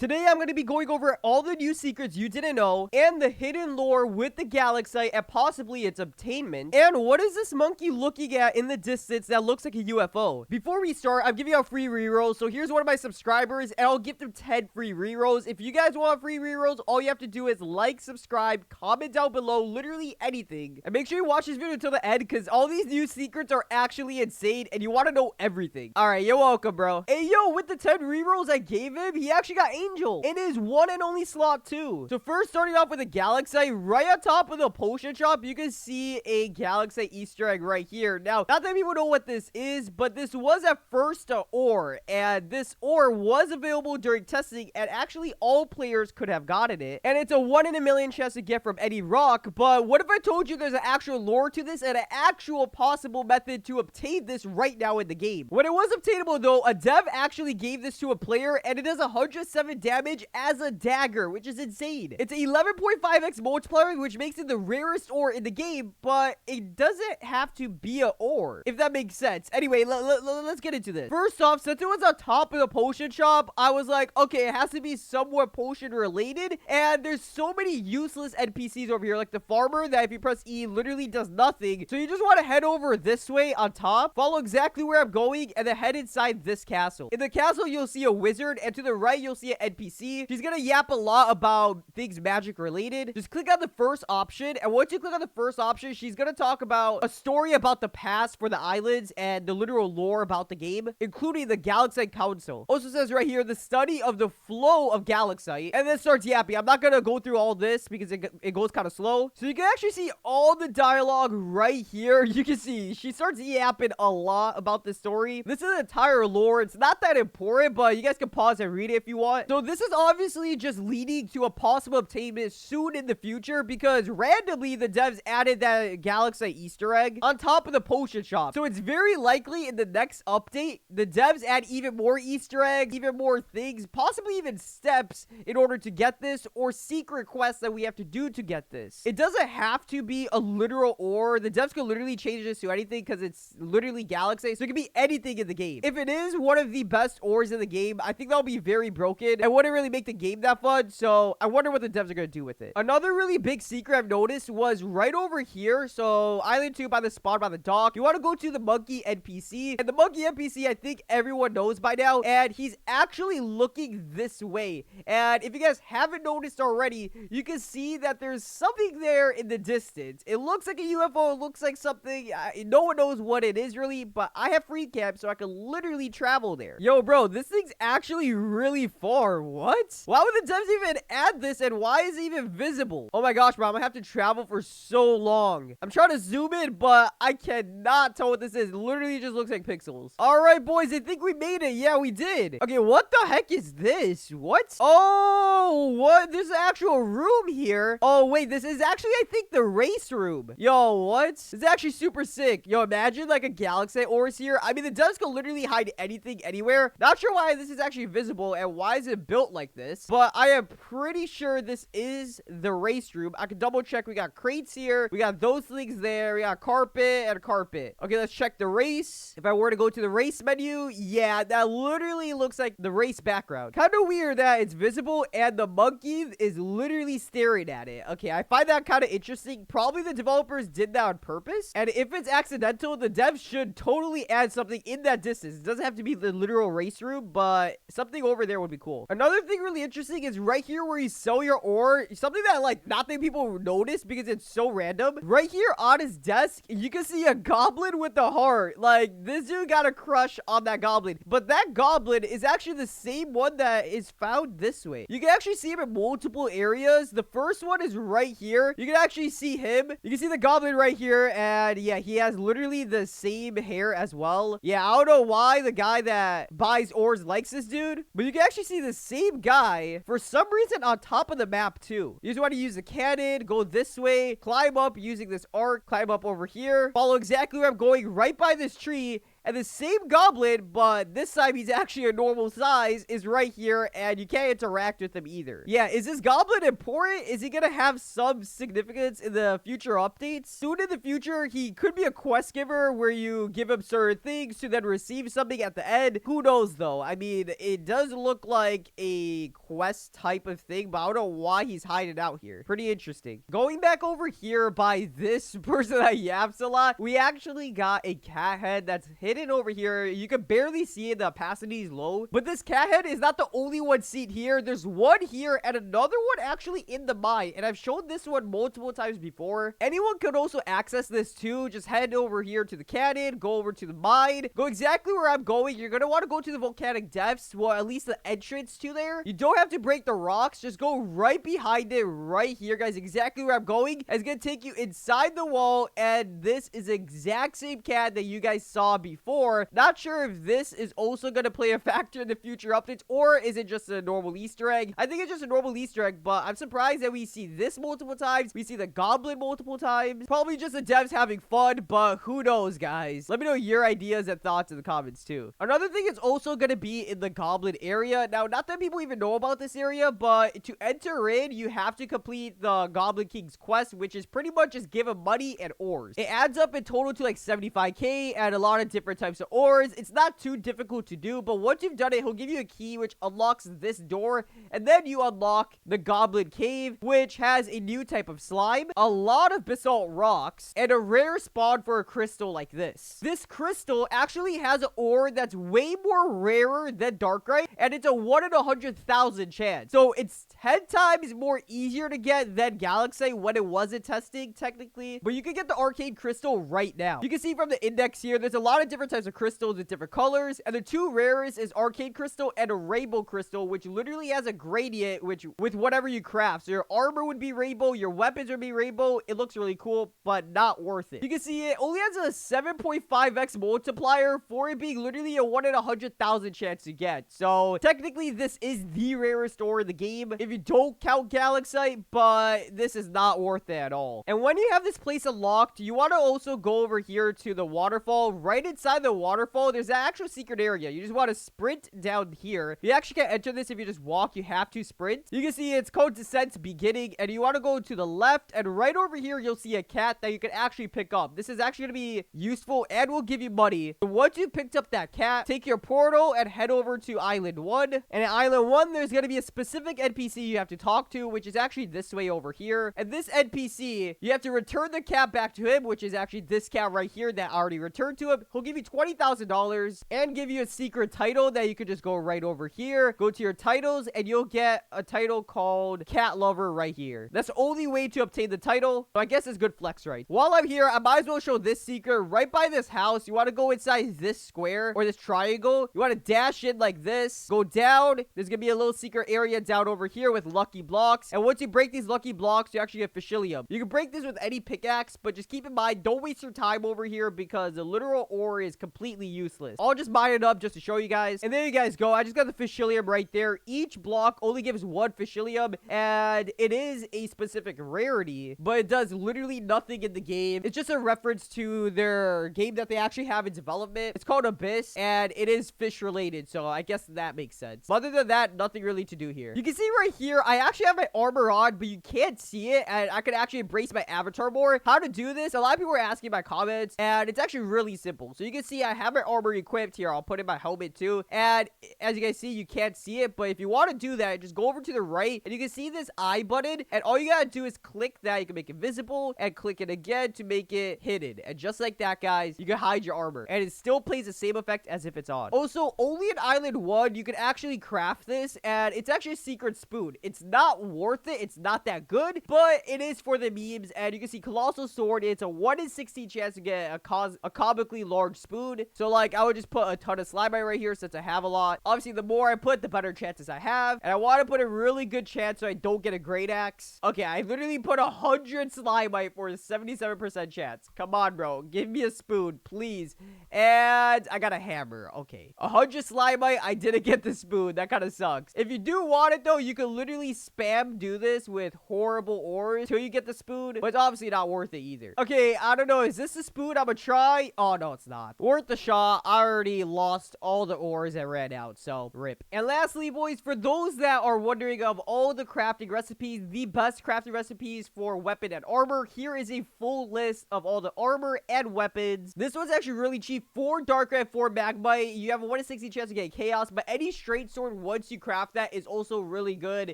Today, I'm going to be going over all the new secrets you didn't know and the hidden lore with the Galaxite and possibly its obtainment. And what is this monkey looking at in the distance that looks like a UFO? Before we start, I'm giving out free rerolls. So here's one of my subscribers and I'll give them 10 free rerolls. If you guys want free rerolls, all you have to do is like, subscribe, comment down below, literally anything. And make sure you watch this video until the end because all these new secrets are actually insane and you want to know everything. All right, you're welcome, bro. Hey, yo, with the 10 rerolls I gave him, he actually got Angel in his one and only slot too. So first, starting off with a Galaxite, right on top of the potion shop, you can see a Galaxite Easter egg right here. Now, not that people know what this is, but this was at first an ore, and this ore was available during testing, and actually all players could have gotten it. And it's a 1 in a million chance to get from any rock. But what if I told you there's an actual lore to this and an actual possible method to obtain this right now in the game? When it was obtainable though, a dev actually gave this to a player, and it does 107 damage as a dagger, which is insane. It's an 11.5x multiplier, which makes it the rarest ore in the game, but it doesn't have to be an ore, if that makes sense. Anyway, let's get into this. First off, since it was on top of the potion shop, I was like, okay, it has to be somewhat potion related, and there's so many useless NPCs over here, like the farmer that if you press E literally does nothing. So you just want to head over this way on top, follow exactly where I'm going, and then head inside this castle. In the castle, you'll see a wizard, and to the right, you'll see an NPC. She's gonna yap a lot about things magic related. Just click on the first option, and once you click on the first option, she's gonna talk about a story about the past for the islands and the literal lore about the game, including the Galaxite Council. Also says right here, the study of the flow of Galaxite, and then starts yapping. I'm not gonna go through all this because it goes kind of slow. So you can actually see all the dialogue right here. You can see she starts yapping a lot about the story. This is an entire lore. It's not that important, but you guys can pause and read it if you want. So this is obviously just leading to a possible obtainment soon in the future because randomly the devs added that Galaxite Easter egg on top of the potion shop. So it's very likely in the next update, the devs add even more Easter eggs, even more things, possibly even steps in order to get this, or secret quests that we have to do to get this. It doesn't have to be a literal ore. The devs can literally change this to anything because it's literally Galaxite, so it can be anything in the game. If it is one of the best ores in the game, I think that'll be very broken and wouldn't really make the game that fun. So I wonder what the devs are going to do with it. Another really big secret I've noticed was right over here. So Island 2 by the spawn by the dock. You want to go to the monkey NPC, and the monkey NPC I think everyone knows by now, and he's actually looking this way. And if you guys haven't noticed already, you can see that there's something there in the distance. It looks like a UFO. It looks like something. No one knows what it is really, but I have free camp so I can literally travel there. Yo, bro, this thing's actually really far. What? Why would the devs even add this, and why is it even visible? Oh my gosh, bro, I'm gonna have to travel for so long. I'm trying to zoom in, but I cannot tell what this is. It literally just looks like pixels. All right, boys, I think we made it. Yeah, we did. Okay, what the heck is this? What? Oh, what? There's an actual room here. Oh, wait, this is actually, I think, the race room. Yo, what? This is actually super sick. Yo, imagine like a Galaxite ores here. I mean, the devs can literally hide anything anywhere. Not sure why this is actually visible and why is it built like this, but I am pretty sure this is the race room. I can double check. We got crates here. We got those things there. We got carpet and a carpet. Okay, let's check the race. If I were to go to the race menu, yeah, that literally looks like the race background. Kind of weird that it's visible and the monkey is literally staring at it. Okay, I find that kind of interesting. Probably the developers did that on purpose. And if it's accidental, the devs should totally add something in that distance. It doesn't have to be the literal race room, but something over there would be cool. Another thing really interesting is right here where you sell your ore, something that like not many people notice because it's so random. Right here on his desk, you can see a goblin with a heart. Like, this dude got a crush on that goblin, but that goblin is actually the same one that is found this way. You can actually see him in multiple areas. The first one is right here. You can actually see him. You can see the goblin right here, and yeah, he has literally the same hair as well. Yeah, I don't know why the guy that buys ores likes this dude, but you can actually see the same guy for some reason on top of the map too. You just want to use the cannon, go this way, climb up using this arc, climb up over here, follow exactly where I'm going right by this tree, And the same goblin, but this time he's actually a normal size, is right here, and you can't interact with him either. Yeah, is this goblin important? Is he gonna have some significance in the future updates? Soon in the future, he could be a quest giver where you give him certain things to then receive something at the end. Who knows, though? I mean, it does look like a quest type of thing, but I don't know why he's hiding out here. Pretty interesting. Going back over here by this person that yaps a lot, we actually got a cat head that's hidden over here. You can barely see it. The opacity is low, but this cat head is not the only one seen here. There's one here and another one actually in the mine, and I've shown this one multiple times before. Anyone could also access this too. Just head over here to the cannon, go over to the mine, go exactly where I'm going. You're gonna want to go to the volcanic depths, well, at least the entrance to there. You don't have to break the rocks, just go right behind it right here, guys. Exactly where I'm going. It's gonna take you inside the wall, and this is the exact same cat that you guys saw before. Not sure if this is also gonna play a factor in the future updates, or is it just a normal Easter egg? I think it's just a normal Easter egg, but I'm surprised that we see this multiple times. We see the goblin multiple times. Probably just the devs having fun, but who knows, guys? Let me know your ideas and thoughts in the comments too. Another thing is also gonna be in the goblin area. Now, not that people even know about this area, but to enter in, you have to complete the Goblin King's quest, which is pretty much just give him money and ores. It adds up in total to like 75k and a lot of different types of ores. It's not too difficult to do, but once you've done it, he'll give you a key which unlocks this door, and then you unlock the Goblin Cave, which has a new type of slime, a lot of basalt rocks, and a rare spawn for a crystal like this. This crystal actually has an ore that's way more rarer than Darkrai, and it's a 1 in 100,000 chance. So it's 10 times more easier to get than Galaxy when it wasn't testing, technically. But you can get the arcane crystal right now. You can see from the index here, there's a lot of different types of crystals with different colors, and the two rarest is arcane crystal and a rainbow crystal, which literally has a gradient with whatever you craft. So your armor would be rainbow, your weapons would be rainbow. It looks really cool, but not worth it. You can see it only has a 7.5x multiplier for it being literally a 1 in 100,000 chance to get. So technically this is the rarest ore in the game if you don't count Galaxite, but this is not worth it at all. And when you have this place unlocked, you want to also go over here to the waterfall. Right inside the waterfall, there's an actual secret area. You just want to sprint down here. You actually can't enter this if you just walk. You have to sprint. You can see it's called Descent Beginning, and you want to go to the left, and right over here, you'll see a cat that you can actually pick up. This is actually going to be useful and will give you money. So once you picked up that cat, take your portal and head over to Island 1. And at Island 1, there's going to be a specific NPC you have to talk to, which is actually this way over here. And this NPC, you have to return the cat back to him, which is actually this cat right here that I already returned to him. He'll give you $20,000 and give you a secret title that you could just go right over here. Go to your titles, and you'll get a title called Cat Lover right here. That's the only way to obtain the title. So I guess it's good flex, right? While I'm here, I might as well show this secret right by this house. You want to go inside this square or this triangle. You want to dash in like this. Go down. There's going to be a little secret area down over here with lucky blocks. And once you break these lucky blocks, you actually get Facilium. You can break this with any pickaxe, but just keep in mind, don't waste your time over here because the literal ore is completely useless. I'll just mine it up just to show you guys. And there you guys go. I just got the Facilium right there. Each block only gives one Facilium, and it is a specific rarity, but it does literally nothing in the game. It's just a reference to their game that they actually have in development. It's called Abyss, and it is fish related, so I guess that makes sense. But other than that, nothing really to do here. You can see right here, I actually have my armor on, but you can't see it, and I could actually embrace my avatar more. How to do this? A lot of people were asking in my comments, and it's actually really simple. So you can see I have my armor equipped here. I'll put in my helmet too, and as you guys see, you can't see it, but if you want to do that, just go over to the right, and you can see this I button, and all you gotta do is click that. You can make it visible, and click it again to make it hidden. And just like that, guys, you can hide your armor, and it still plays the same effect as if it's on. Also, only in Island 1, you can actually craft this, and it's actually a secret spoon. It's not worth it. It's not that good, but it is for the memes, and you can see Colossal Sword. It's a 1 in 16 chance to get a comically large spoon. So, like, I would just put a ton of Slimite right here since I have a lot. Obviously, the more I put, the better chances I have, and I want to put a really good chance so I don't get a great axe. Okay, I literally put 100 Slimite for a 77% chance. Come on, bro. Give me a spoon, please. And I got a hammer. Okay. 100 Slimite. I didn't get the spoon. That kind of sucks. If you do want it, though, you can literally spam do this with horrible ores till you get the spoon, but it's obviously not worth it either. Okay, I don't know. Is this the spoon I'm gonna try? Oh, no, it's not. shot. Worth the shot. I already lost all the ores that ran out, so rip. And lastly, boys, for those that are wondering of all the crafting recipes, the best crafting recipes for weapon and armor, here is a full list of all the armor and weapons. This one's actually really cheap. 4 dark red, 4 magmite. You have a 1 in 60 chance to get chaos, but any straight sword once you craft that is also really good.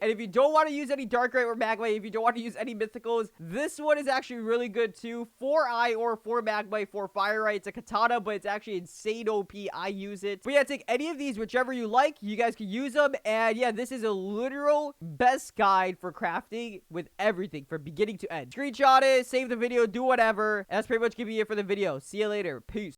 And if you don't want to use any dark red or magmite, if you don't want to use any mythicals, this one is actually really good too. 4 ore, 4 magmite, 4 firite. It's a katana, but it's actually insane OP. I use it. But yeah, take any of these, whichever you like. You guys can use them. And yeah, this is a literal best guide for crafting with everything from beginning to end. Screenshot it, save the video, do whatever. And that's pretty much gonna be it for the video. See you later. Peace.